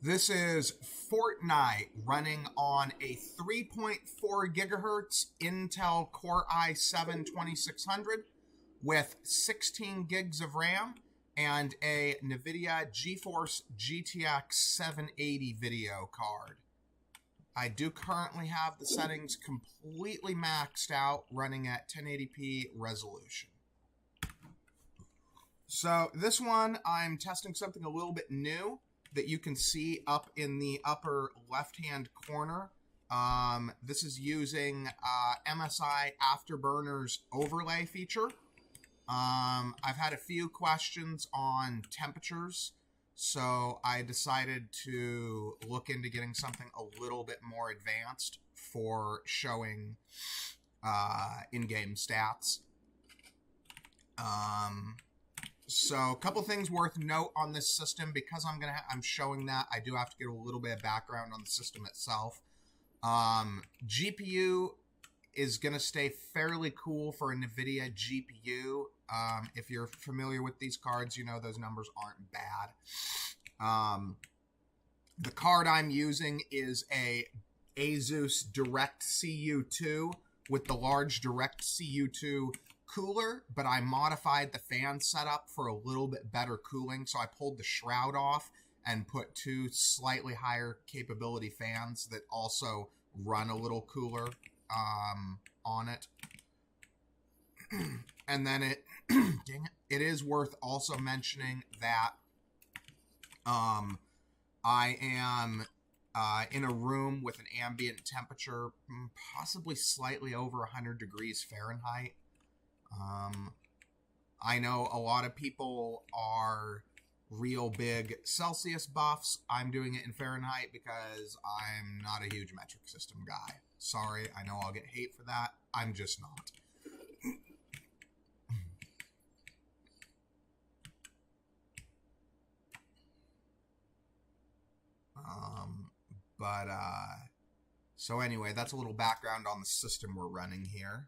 This is Fortnite running on a 3.4 gigahertz Intel Core i7 2600 with 16 gigs of RAM and a NVIDIA GeForce GTX 780 video card. I do currently have the settings completely maxed out, running at 1080p resolution. So this one, I'm testing something a little bit new that you can see up in the upper left-hand corner. This is using MSI Afterburner's overlay feature. I've had a few questions on temperatures, so I decided to look into getting something a little bit more advanced for showing in-game stats. So a couple things worth note on this system, because I'm showing that, I do have to get a little bit of background on the system itself. GPU is going to stay fairly cool for a NVIDIA GPU. If you're familiar with these cards, you know those numbers aren't bad. The card I'm using is a Asus Direct CU2 with the large Direct CU2 cooler, but I modified the fan setup for a little bit better cooling, so I pulled the shroud off and put two slightly higher capability fans that also run a little cooler on it. And then it is worth also mentioning that I am in a room with an ambient temperature possibly slightly over 100 degrees Fahrenheit. I know a lot of people are real big Celsius buffs. I'm doing it in Fahrenheit because I'm not a huge metric system guy. Sorry, I know I'll get hate for that. I'm just not. So anyway, that's a little background on the system we're running here.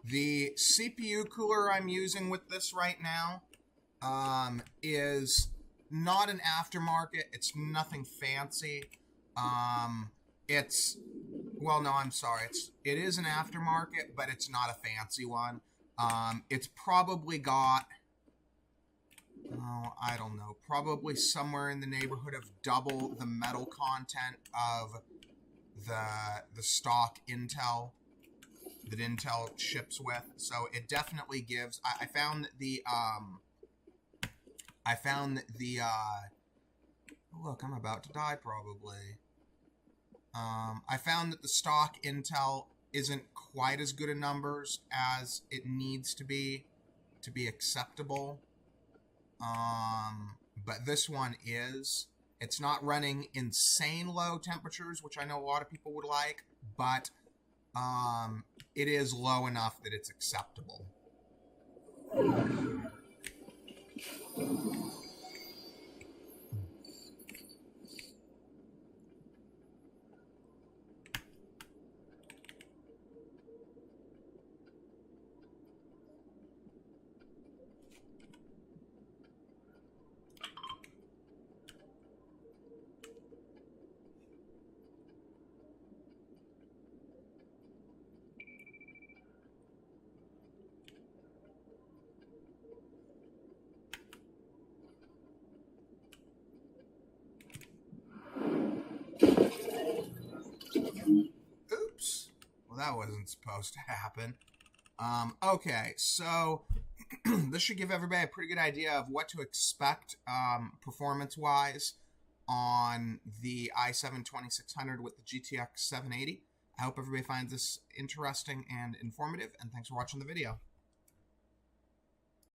The CPU cooler I'm using with this right now is not an aftermarket. It's nothing fancy. It is an aftermarket, but it's not a fancy one. It's probably got, I don't know, probably somewhere in the neighborhood of double the metal content of the stock Intel that Intel ships with. So it definitely gives. I found the look, I'm about to die probably. I found that the stock Intel isn't quite as good in numbers as it needs to be acceptable. But this one is. It's not running insane low temperatures, which I know a lot of people would like, but it is low enough that it's acceptable. Oops. Well, that wasn't supposed to happen. Okay, so this should give everybody a pretty good idea of what to expect performance-wise on the i7-2600 with the GTX 780. I hope everybody finds this interesting and informative, and thanks for watching the video.